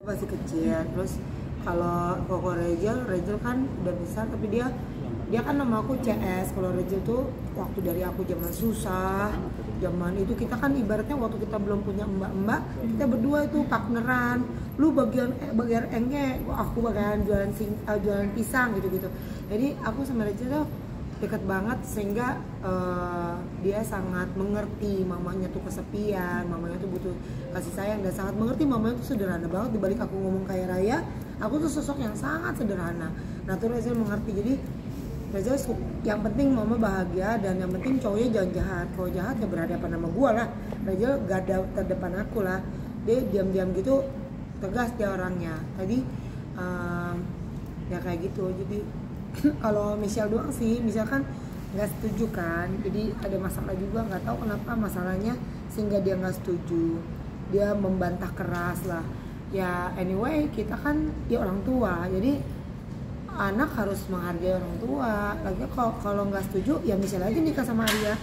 masih kecil. Terus kalau Koko Rachel kan udah besar, tapi dia kan nama aku CS. Kalau Rachel tuh waktu dari aku zaman susah, zaman itu kita kan ibaratnya waktu kita belum punya mbak-mbak, kita berdua itu partneran. Lu bagian engke, aku bagian jualan pisang gitu-gitu. Jadi aku sama Rachel tuh deket banget, sehingga dia sangat mengerti mamanya tuh kesepian, mamanya tuh butuh kasih sayang, dan sangat mengerti mamanya tuh sederhana banget. Dibalik aku ngomong kaya raya, aku tuh sosok yang sangat sederhana. Nah tuh Rachel mengerti. Jadi Rachel yang penting mama bahagia, dan yang penting cowoknya jangan jahat. Kalau jahat ya berhadapan sama gua lah. Rachel gak ada terdepan aku lah. Dia diam-diam gitu, tegas dia orangnya. Tadi ya kayak gitu. Jadi kalau Michelle doang sih, misalkan nggak setuju kan, jadi ada masalah juga, nggak tahu kenapa masalahnya sehingga dia nggak setuju, dia membantah keras lah. Ya anyway, kita kan dia orang tua, jadi anak harus menghargai orang tua. Lagi kalau nggak setuju ya Michelle aja nikah sama Arya,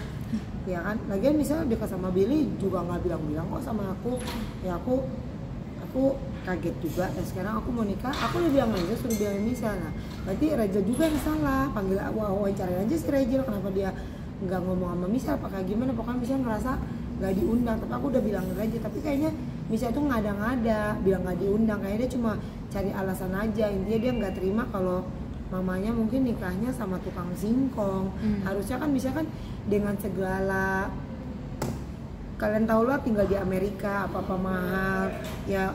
ya kan. Lagian misalnya nikah sama Billy juga nggak bilang-bilang kok sama aku. Ya aku kaget juga. Dan sekarang aku mau nikah, aku udah bilang aja, suruh bilang Michelle. Nah berarti Rachel juga yang salah. Panggil aku, wawancarain aja si Rachel, kenapa dia nggak ngomong sama Michelle apa kayak gimana. Pokoknya Michelle ngerasa nggak diundang, tapi aku udah bilang Rachel. Tapi kayaknya Michelle tuh ngada-ngada bilang nggak diundang, kayaknya dia cuma cari alasan aja. Intinya dia nggak terima kalau mamanya mungkin nikahnya sama tukang singkong. Harusnya kan Michelle kan dengan segala, kalian tahu lah, tinggal di Amerika, apa-apa mahal ya.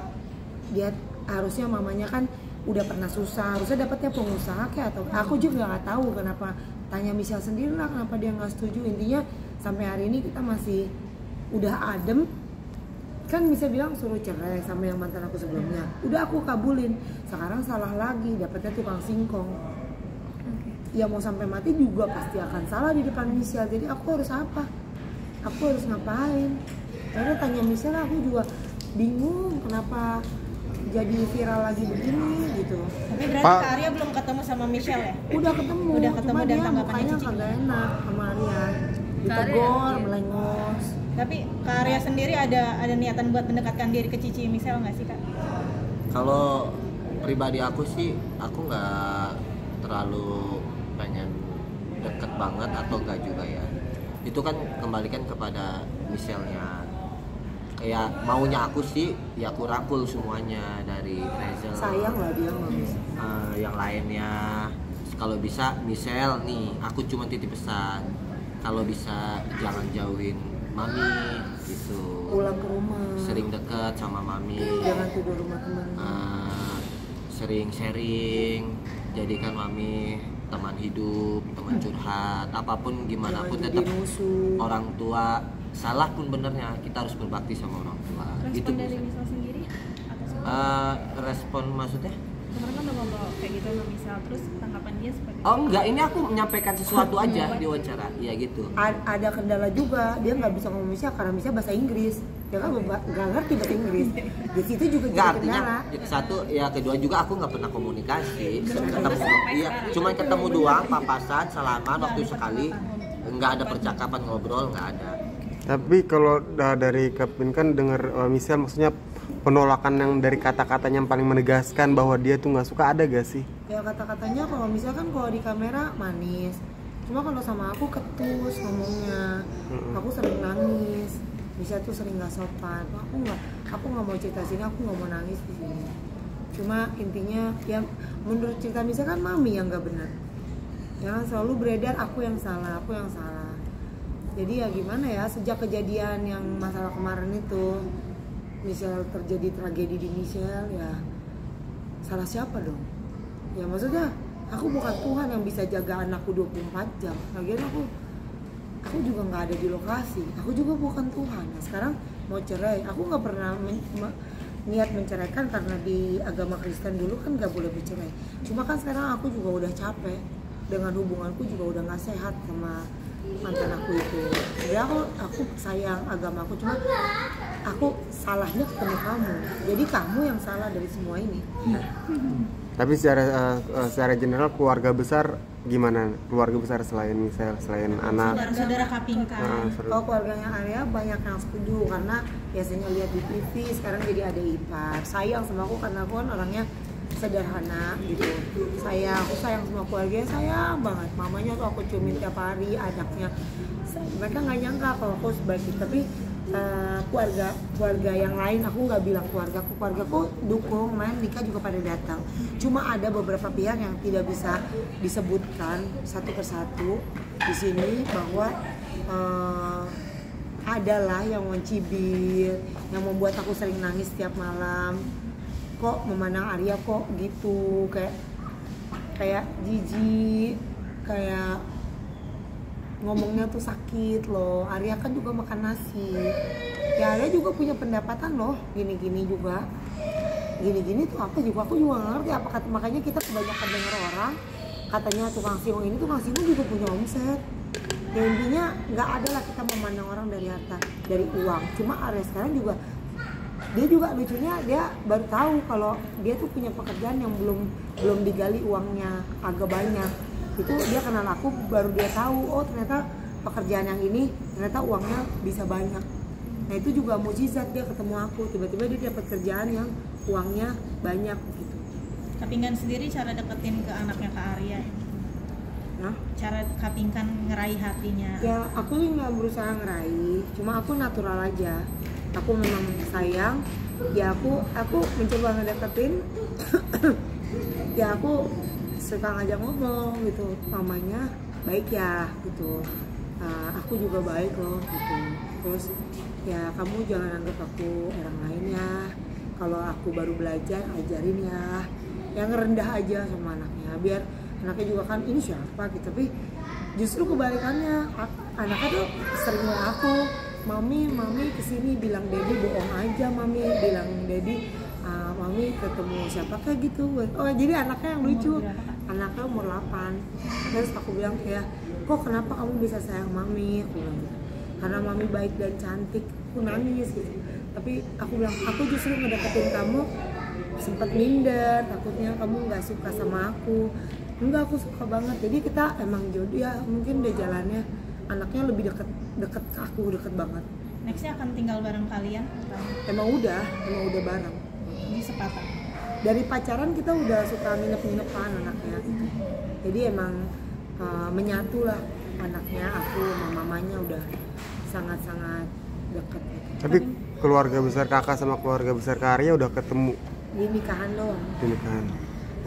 Dia harusnya mamanya kan udah pernah susah, harusnya dapatnya pengusaha kayak, atau aku juga nggak tahu kenapa. Tanya Michelle sendiri lah kenapa dia nggak setuju. Intinya sampai hari ini kita masih udah adem kan. Michelle bilang suruh cerai sama yang mantan aku sebelumnya, udah aku kabulin. Sekarang salah lagi, dapatnya tukang singkong. Ya mau sampai mati juga pasti akan salah di depan Michelle. Jadi aku harus apa? Aku harus ngapain? Karena tanya Michelle, aku juga bingung kenapa jadi viral lagi begini gitu. Tapi berarti Kak Arya belum ketemu sama Michelle ya? Udah ketemu cuma dan dia mukanya kagak enak sama Arya. Ditegor, melengos. Tapi Kak Arya sendiri ada niatan buat mendekatkan diri ke Cici Michelle nggak sih Kak? Kalau pribadi aku sih, aku nggak terlalu pengen deket banget atau enggak juga ya. Itu kan kembalikan kepada Michelle-nya. Kayak maunya aku sih ya aku rangkul semuanya dari Rachel. Sayang lah dia sama yang lainnya kalau bisa Michelle nih, aku cuma titip pesan, kalau bisa jangan jauhin mami gitu. Pulang ke rumah. Sering deket sama mami. Jangan tidur rumah teman. Sering sharing, jadikan mami teman hidup, teman curhat, apapun gimana pun tetap orang tua. Salah pun benernya kita harus berbakti sama orang tua. Respon itu dari Michelle sendiri? Respon maksudnya? Kemarin kan udah ngobrol kayak gitu sama Michelle, terus tanggapan dia seperti Oh enggak, ini aku menyampaikan sesuatu aja di wawancara, ya gitu. Ada kendala juga, dia nggak bisa ngomong Michelle karena Michelle bahasa Inggris. Dia kan nggak ngerti bahasa Inggris. Di situ juga Nggak, jadi artinya kendala. satu, ya kedua juga aku nggak pernah komunikasi. Iya, cuma ketemu doang, papasan, salaman waktu sekali. Nggak ada percakapan, ngobrol, nggak ada. Tapi kalau dari Kevin kan dengar Michelle, maksudnya penolakan yang dari kata-katanya yang paling menegaskan bahwa dia tuh nggak suka, ada gak sih? Ya kata-katanya kalau misalkan kalau di kamera manis, cuma kalau sama aku ketus ngomongnya. Aku sering nangis, bisa tuh sering nggak sopan. Aku nggak mau cerita sini, aku nggak mau nangis di sini. Cuma intinya ya menurut cerita misalkan mami yang nggak benar, ya selalu beredar aku yang salah. Jadi ya gimana ya, sejak kejadian yang masalah kemarin itu Michelle, terjadi tragedi di Michelle, ya salah siapa dong? Ya maksudnya aku bukan Tuhan yang bisa jaga anakku 24 jam. Lagian aku juga nggak ada di lokasi, aku juga bukan Tuhan. Nah, sekarang mau cerai, aku nggak pernah niat menceraikan karena di agama Kristen dulu kan nggak boleh bercerai. Cuma kan sekarang aku juga udah capek dengan hubunganku, juga udah nggak sehat sama mantan aku itu. Jadi aku sayang agama aku, cuma aku salahnya ketemu kamu. Jadi kamu yang salah dari semua ini. Tapi secara general keluarga besar gimana keluarga besar selain misal selain anak? Saudara-saudara Kapingkan. Kalau keluarganya Arya banyak yang setuju karena biasanya lihat di TV sekarang jadi ada ipar. Sayang sama aku karena aku kan orangnya sederhana gitu. Aku sayang sama keluarganya, sayang banget. Mamanya tuh aku ciumin tiap hari, anaknya. Mereka nggak nyangka kalau aku sebaik itu, tapi keluarga yang lain aku nggak bilang keluargaku dukung, main nikah juga pada datang. Cuma ada beberapa pihak yang tidak bisa disebutkan satu persatu di sini bahwa adalah yang mencibir, yang membuat aku sering nangis setiap malam. Kok memandang Arya kok gitu, kayak jijik, kayak ngomongnya tuh sakit loh. Arya kan juga makan nasi. Ya Arya juga punya pendapatan loh, gini-gini juga. Gini-gini tuh aku juga nggak ngerti apa kata, makanya kita kebanyakan dengar orang katanya tukang siung ini tukang siung juga punya omset. Ya intinya nggak ada lah kita memandang orang dari harta, dari uang. Cuma Arya sekarang juga dia juga lucunya dia baru tahu kalau dia tuh punya pekerjaan yang belum digali uangnya agak banyak. Itu dia kenal aku baru dia tahu, oh ternyata pekerjaan yang ini ternyata uangnya bisa banyak. Nah itu juga mukjizat, dia ketemu aku tiba-tiba dia dapat kerjaan yang uangnya banyak gitu. Kapingkan sendiri cara deketin ke anaknya Kak Arya, Nah, cara Kapingkan ngeraih hatinya. ya aku nggak berusaha ngeraih, cuma aku natural aja. Aku memang sayang, ya aku mencoba ngedeketin. Ya aku suka ngajak ngomong gitu, mamanya baik ya gitu, aku juga baik loh gitu. Terus ya kamu jangan anggap aku orang lain ya, kalau aku baru belajar ajarin ya, yang rendah aja sama anaknya, biar anaknya juga kan ini siapa gitu. Tapi justru kebalikannya, anaknya tuh sering ngomong aku, mami kesini, bilang Dedi bohong aja, mami bilang Dedi mami ketemu siapa kayak gitu. Oh jadi anaknya yang lucu, anaknya umur 8. Terus aku bilang kayak, kok kenapa kamu bisa sayang mami? Aku bilang gitu, karena mami baik dan cantik. Aku nangis gitu. Tapi aku bilang, aku justru ngedeketin kamu sempet minder, takutnya kamu nggak suka sama aku. Enggak, aku suka banget. Jadi kita emang jodoh ya, mungkin udah jalannya. Anaknya lebih deket ke aku, deket banget. Nextnya akan tinggal bareng kalian? Emang udah bareng. Di Sepatan. Dari pacaran kita udah suka nginep-nginep kan anaknya. Jadi emang menyatu lah anaknya, aku sama mamanya udah sangat-sangat dekat. Tapi keluarga besar kakak sama keluarga besar Kak Arya udah ketemu Di nikahan doang. di nikahan.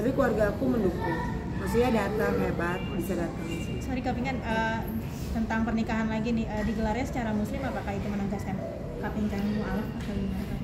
Tapi keluarga aku mendukung. Maksudnya datang, hebat, bisa datang. Sorry Kapingkan, tentang pernikahan lagi nih, digelarnya secara muslim apakah itu menegaskan Kapingkan mu'alaf atau gimana?